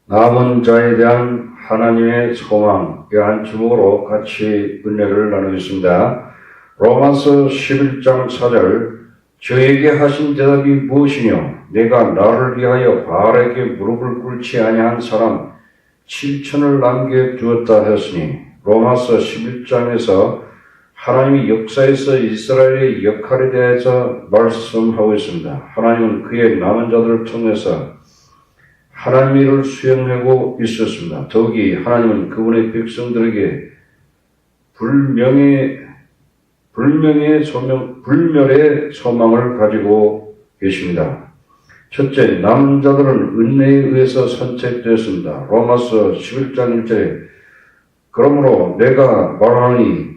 남은 자에 대한 하나님의 소망의 한 주목으로 같이 은혜를 나누겠습니다. 로마서 11장 4절 저에게 하신 대답이 무엇이뇨? 내가 나를 위하여 바알에게 무릎을 꿇지 아니한 사람 7천을 남겨두었다 하였으니 로마서 11장에서 하나님이 역사에서 이스라엘의 역할에 대해서 말씀하고 있습니다. 하나님은 그의 남은 자들을 통해서 하나님의 일을 수행하고 있었습니다. 더욱이 하나님은 그분의 백성들에게 불멸의 소망을 가지고 계십니다. 첫째, 남은 자들은 은혜에 의해서 선택되었습니다. 로마서 11장 1절에 그러므로 내가 말하니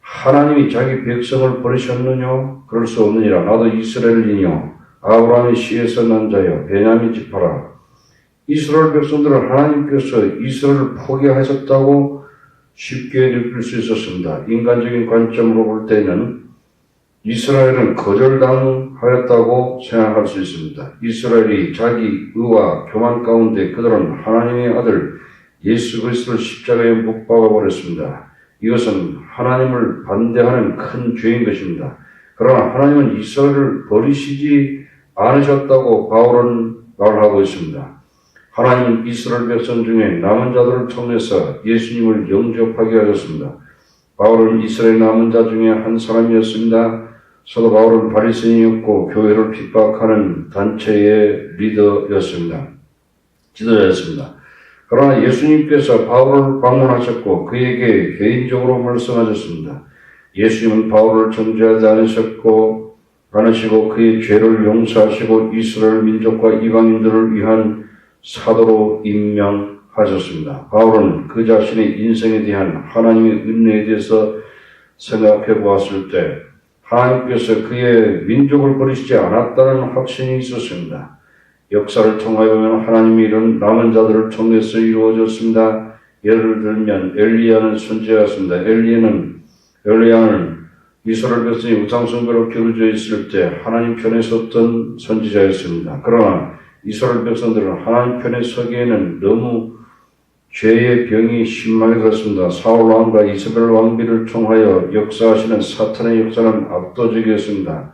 하나님이 자기 백성을 버리셨느냐? 그럴 수 없느니라. 나도 이스라엘이뇨 아브라함의 씨에서 난 자여 베냐민 지파라. 이스라엘 백성들은 하나님께서 이스라엘을 포기하셨다고 쉽게 느낄 수 있었습니다. 인간적인 관점으로 볼 때는 이스라엘은 거절당하였다고 생각할 수 있습니다. 이스라엘이 자기 의와 교만 가운데 그들은 하나님의 아들 예수 그리스도를 십자가에 못 박아버렸습니다. 이것은 하나님을 반대하는 큰 죄인 것입니다. 그러나 하나님은 이스라엘을 버리시지 않으셨다고 바울은 말하고 있습니다. 하나님은 이스라엘 백성 중에 남은 자들을 통해서 예수님을 영접하게 하셨습니다. 바울은 이스라엘 남은 자 중에 한 사람이었습니다. 사도 바울은 바리새인이었고 교회를 핍박하는 단체의 리더였습니다. 지도자였습니다. 그러나 예수님께서 바울을 방문하셨고 그에게 개인적으로 말씀하셨습니다. 예수님은 바울을 정죄하지 않으시고 그의 죄를 용서하시고 이스라엘 민족과 이방인들을 위한 사도로 임명하셨습니다. 바울은 그 자신의 인생에 대한 하나님의 은혜에 대해서 생각해 보았을 때 하나님께서 그의 민족을 버리시지 않았다는 확신이 있었습니다. 역사를 통하여 보면 하나님의 일은 남은 자들을 통해서 이루어졌습니다. 예를 들면 엘리야는 선지자였습니다. 엘리야는 이스라엘 백성이 우상숭배로 기울어져 있을 때 하나님 편에 섰던 선지자였습니다. 그러나 이스라엘 백성들은 하나님 편에 서기에는 너무 죄의 병이 심하게 들었습니다. 사울 왕과 이스벨 왕비를 통하여 역사하시는 사탄의 역사는 압도적이었습니다.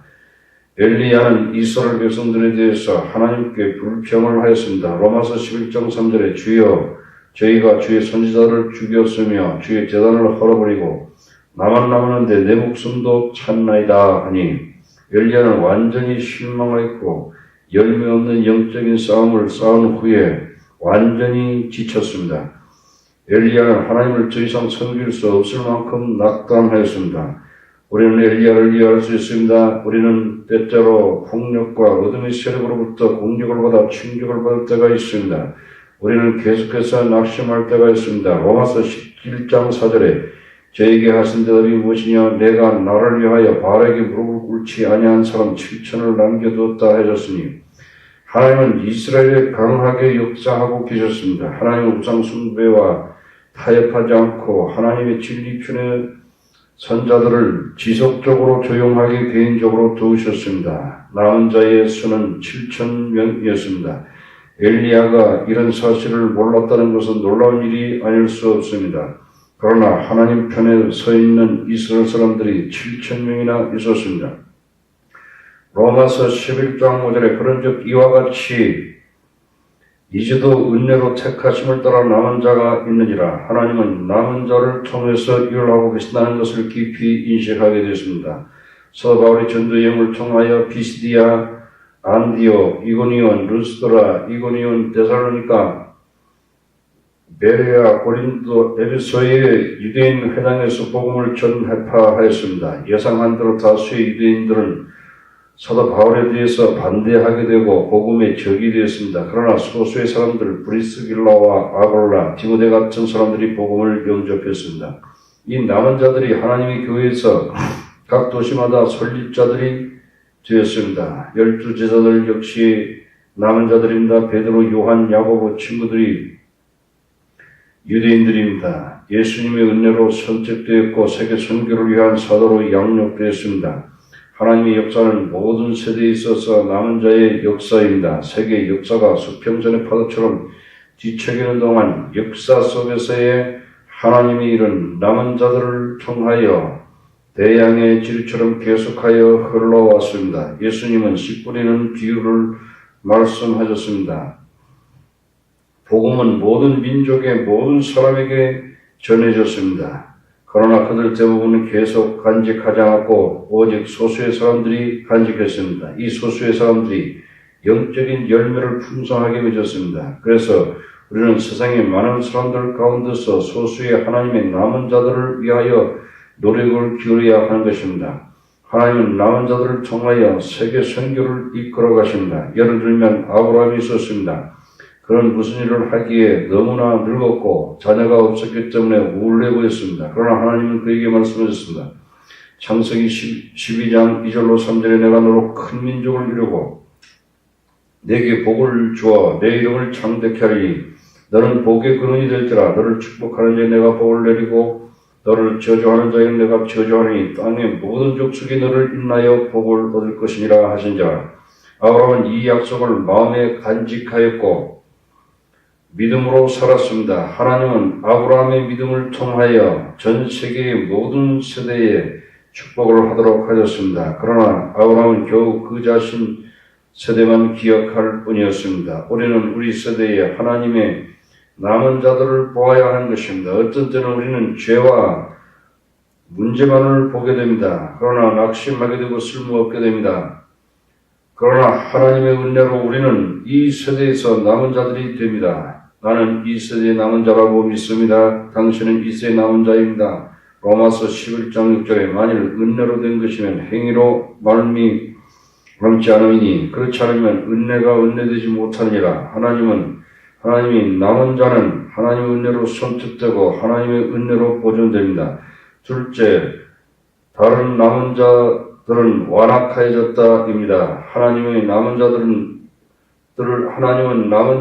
엘리야는 이스라엘 백성들에 대해서 하나님께 불평을 하였습니다. 로마서 11장 3절에 주여 저희가 주의 선지자를 죽였으며 주의 제단을 헐어버리고 나만 남았는데 내 목숨도 찾나이다 하니 엘리야는 완전히 실망하였고 열매 없는 영적인 싸움을 싸운 후에 완전히 지쳤습니다. 엘리야는 하나님을 더 이상 섬길 수 없을 만큼 낙담하였습니다. 우리는 엘리야를 이해할 수 있습니다. 우리는 때때로 폭력과 어둠의 세력으로부터 공격을 받아 충격을 받을 때가 있습니다. 우리는 계속해서 낙심할 때가 있습니다. 로마서 11장 4절에 저에게 하신 대답이 무엇이냐? 내가 나를 위하여 바알에게 무릎을 꿇지 아니한 사람 7천을 남겨두었다 하셨으니 하나님은 이스라엘에 강하게 역사하고 계셨습니다. 하나님은 우상 숭배와 타협하지 않고 하나님의 진리편의 선자들을 지속적으로 조용하게 개인적으로 두셨습니다. 남은 자의 수는 7,000명이었습니다. 엘리야가 이런 사실을 몰랐다는 것은 놀라운 일이 아닐 수 없습니다. 그러나 하나님 편에 서 있는 이스라엘 사람들이 7,000명이나 있었습니다. 로마서 11장 5절에 그런즉 이와 같이 이제도 은혜로 택하심을 따라 남은 자가 있느니라. 하나님은 남은 자를 통해서 일을 하고 계신다는 것을 깊이 인식하게 되었습니다. 사도 바울이 전도 여행을 통하여 피시디아, 안디오, 이고니온, 루스드라, 이고니온, 데살로니가, 베레아, 고린도, 에베소의 유대인 회당에서 복음을 전파하였습니다. 예상한 대로 다수의 유대인들은 사도 바울에 대해서 반대하게 되고 복음의 적이 되었습니다. 그러나 소수의 사람들 브리스길라와 아골라, 디모데 같은 사람들이 복음을 영접했습니다. 이 남은 자들이 하나님의 교회에서 각 도시마다 설립자들이 되었습니다. 12제자들 역시 남은 자들입니다. 베드로, 요한, 야고보 친구들이 유대인들입니다. 예수님의 은혜로 선택되었고 세계 선교를 위한 사도로 양육되었습니다. 하나님의 역사는 모든 세대에 있어서 남은 자의 역사입니다. 세계의 역사가 수평선의 파도처럼 뒤척이는 동안 역사 속에서의 하나님의 일은 남은 자들을 통하여 대양의 지류처럼 계속하여 흘러왔습니다. 예수님은 씨 뿌리는 비유를 말씀하셨습니다. 복음은 모든 민족의 모든 사람에게 전해졌습니다. 그러나 그들 대부분은 계속 간직하지 않았고 오직 소수의 사람들이 간직했습니다. 이 소수의 사람들이 영적인 열매를 풍성하게 맺었습니다. 그래서 우리는 세상의 많은 사람들 가운데서 소수의 하나님의 남은 자들을 위하여 노력을 기울여야 하는 것입니다. 하나님은 남은 자들을 통하여 세계 선교를 이끌어 가십니다. 예를 들면 아브라함이 있었습니다. 그는 무슨 일을 하기에 너무나 늙었고 자녀가 없었기 때문에 우울해 보였습니다. 그러나 하나님은 그에게 말씀하셨습니다. 창세기 12장 2절로 3절에 내가 너로 큰 민족을 이루고 내게 복을 주어 내 이름을 창대케 하리니 너는 복의 근원이 될지라. 너를 축복하는 자에 내가 복을 내리고 너를 저주하는 자에게 내가 저주하리니 땅의 모든 족속이 너를 인하여 복을 얻을 것이니라 하신지라. 아브라함은 이 약속을 마음에 간직하였고 믿음으로 살았습니다. 하나님은 아브라함의 믿음을 통하여 전 세계의 모든 세대에 축복을 하도록 하셨습니다. 그러나 아브라함은 겨우 그 자신 세대만 기억할 뿐이었습니다. 우리는 우리 세대에 하나님의 남은 자들을 보아야 하는 것입니다. 어떤 때는 우리는 죄와 문제만을 보게 됩니다. 그러나 낙심하게 되고 쓸모없게 됩니다. 그러나 하나님의 은혜로 우리는 이 세대에서 남은 자들이 됩니다. 나는 이 세대의 남은 자라고 믿습니다. 당신은 이 세대의 남은 자입니다. 로마서 11장 6절에 만일 은혜로 된 것이면 행위로 말미암지 않으니 그렇지 않으면 은혜가 은혜되지 못하니라. 하나님이 남은 자는 하나님의 은혜로 선택되고 하나님의 은혜로 보존됩니다. 둘째, 다른 남은 자들은 완악해졌다입니다. 하나님은 남은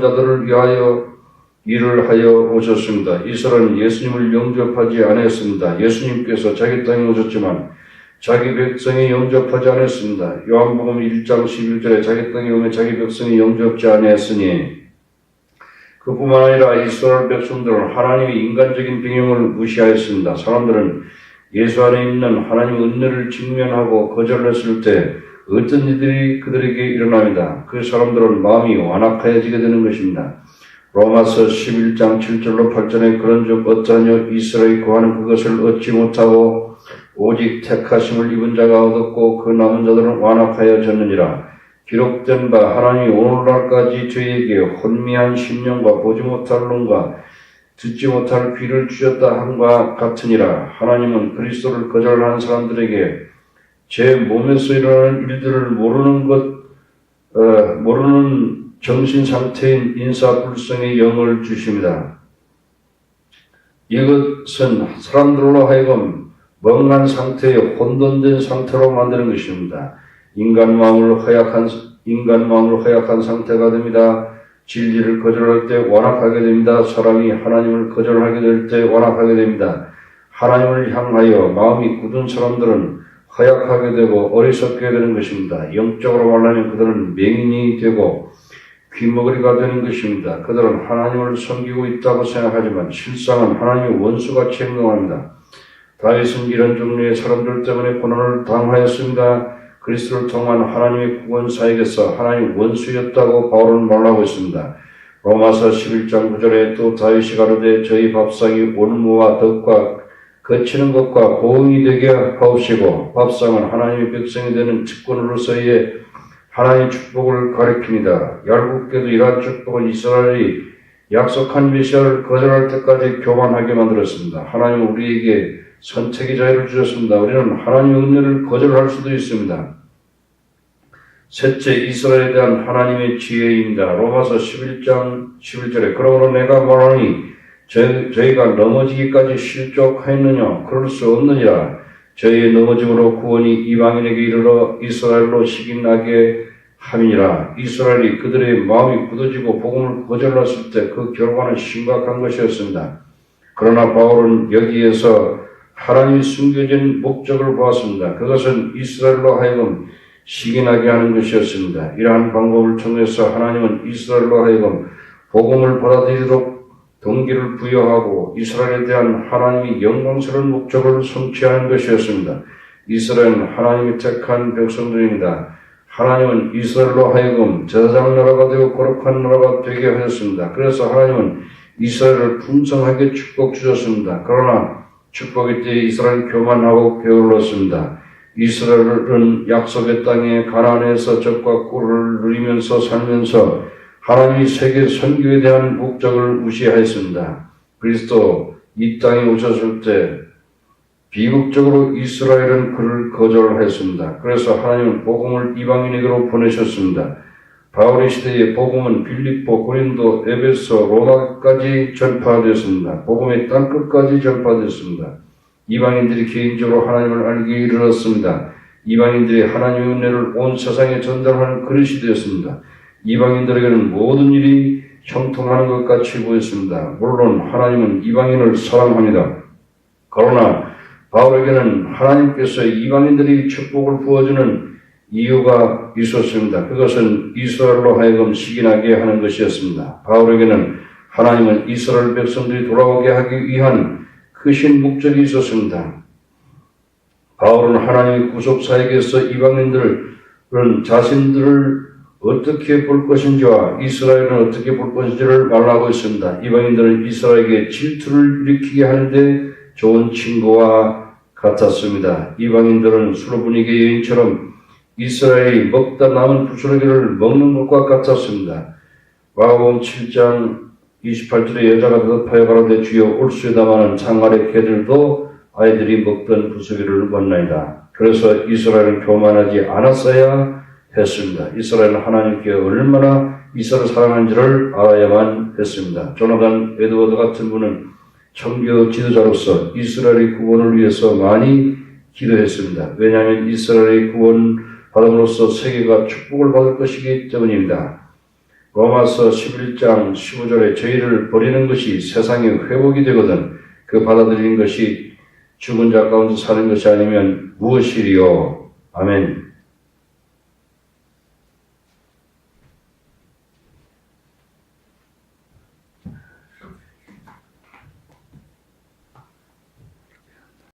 자들을 위하여 일을 하여 오셨습니다. 이스라엘은 예수님을 영접하지 않았습니다. 예수님께서 자기 땅에 오셨지만 자기 백성이 영접하지 않았습니다. 요한복음 1장 11절에 자기 땅에 오면 자기 백성이 영접지 않았으니 그뿐만 아니라 이스라엘 백성들은 하나님의 인간적인 병영을 무시하였습니다. 사람들은 예수 안에 있는 하나님의 은혜를 직면하고 거절했을 때 어떤 일들이 그들에게 일어납니다. 그 사람들은 마음이 완악해지게 되는 것입니다. 로마서 11장 7절로 8절에 그런즉 어떠하뇨 이스라엘이 구하는 그것을 얻지 못하고 오직 택하심을 입은 자가 얻었고 그 남은 자들은 완악하여졌느니라. 기록된 바 하나님이 오늘날까지 저희에게 혼미한 심령과 보지 못할 눈과 듣지 못할 귀를 주셨다 함과 같으니라. 하나님은 그리스도를 거절하는 사람들에게 제 몸에서 일어나는 일들을 모르는 정신 상태인 인사불성의 영을 주십니다. 이것은 사람들로 하여금 멍한 상태의 혼돈된 상태로 만드는 것입니다. 인간 마음을 허약한 상태가 됩니다. 진리를 거절할 때 완악하게 됩니다. 사람이 하나님을 거절하게 될 때 완악하게 됩니다. 하나님을 향하여 마음이 굳은 사람들은 허약하게 되고 어리석게 되는 것입니다. 영적으로 말하면 그들은 맹인이 되고 귀머거리가 되는 것입니다. 그들은 하나님을 섬기고 있다고 생각하지만 실상은 하나님의 원수같이 행동합니다. 다윗은 이런 종류의 사람들 때문에 고난을 당하였습니다. 그리스도를 통한 하나님의 구원사에게서 하나님의 원수였다고 바울은 말하고 있습니다. 로마서 11장 9절에 또 다윗이 가로되 저희 밥상이 온무와 덕과 거치는 것과 고응이 되게 하옵시고 밥상은 하나님의 백성이 되는 직분으로서의 하나님의 축복을 가리킵니다. 얄궂게도 이러한 축복은 이스라엘이 약속한 메시아를 거절할 때까지 교만하게 만들었습니다. 하나님은 우리에게 선택의 자유를 주셨습니다. 우리는 하나님의 은혜를 거절할 수도 있습니다. 셋째, 이스라엘에 대한 하나님의 지혜입니다. 로마서 11장 11절에 그러므로 내가 말하니 저희가 넘어지기까지 실족하였느냐? 그럴 수 없느니라. 저희의 넘어짐으로 구원이 이방인에게 이르러 이스라엘로 식인하게 함이니라. 이스라엘이 그들의 마음이 굳어지고 복음을 거절했을 때 그 결과는 심각한 것이었습니다. 그러나 바울은 여기에서 하나님이 숨겨진 목적을 보았습니다. 그것은 이스라엘로 하여금 식인하게 하는 것이었습니다. 이러한 방법을 통해서 하나님은 이스라엘로 하여금 복음을 받아들이도록 동기를 부여하고 이스라엘에 대한 하나님의 영광스러운 목적을 성취하는 것이었습니다. 이스라엘은 하나님이 택한 백성들입니다. 하나님은 이스라엘로 하여금 제사장 나라가 되고 거룩한 나라가 되게 하셨습니다. 그래서 하나님은 이스라엘을 풍성하게 축복 주셨습니다. 그러나 축복의 때에 이스라엘은 교만하고 게을렀습니다. 이스라엘은 약속의 땅에 가나안에서 젖과 꿀을 누리면서 살면서 하나님이 세계 선교에 대한 목적을 무시하였습니다. 그리스도 이 땅에 오셨을 때 비극적으로 이스라엘은 그를 거절하였습니다. 그래서 하나님은 복음을 이방인에게로 보내셨습니다. 바울의 시대에 복음은 빌립보, 고린도, 에베소, 로마까지 전파되었습니다. 복음의 땅끝까지 전파되었습니다. 이방인들이 개인적으로 하나님을 알기에 이르렀습니다. 이방인들이 하나님의 은혜를 온 세상에 전달하는 그릇이 되었습니다. 이방인들에게는 모든 일이 형통하는 것 같이 보였습니다. 물론 하나님은 이방인을 사랑합니다. 그러나 바울에게는 하나님께서 이방인들이 축복을 부어주는 이유가 있었습니다. 그것은 이스라엘로 하여금 시기나게 하는 것이었습니다. 바울에게는 하나님은 이스라엘 백성들이 돌아오게 하기 위한 크신 목적이 있었습니다. 바울은 하나님의 구속사역에서 이방인들은 자신들을 어떻게 볼 것인지와 이스라엘은 어떻게 볼 것인지를 말하고 있습니다. 이방인들은 이스라엘에게 질투를 일으키게 하는데 좋은 친구와 같았습니다. 이방인들은 수로분위기 여인처럼 이스라엘이 먹다 남은 부스러기를 먹는 것과 같았습니다. 마가복음 7장 28절에 여자가 대답하여 가로되 주여 올수에다마는 장아래 개들도 아이들이 먹던 부스러기를 먹나이다. 그래서 이스라엘은 교만하지 않았어야 했습니다. 이스라엘은 하나님께 얼마나 이스라엘을 사랑하는지를 알아야만 했습니다. 조나단 에드워드 같은 분은 청교 지도자로서 이스라엘의 구원을 위해서 많이 기도했습니다. 왜냐하면 이스라엘의 구원 받음으로써 세계가 축복을 받을 것이기 때문입니다. 로마서 11장 15절에 저희를 버리는 것이 세상의 회복이 되거든 그 받아들이는 것이 죽은 자 가운데 사는 것이 아니면 무엇이리요. 아멘.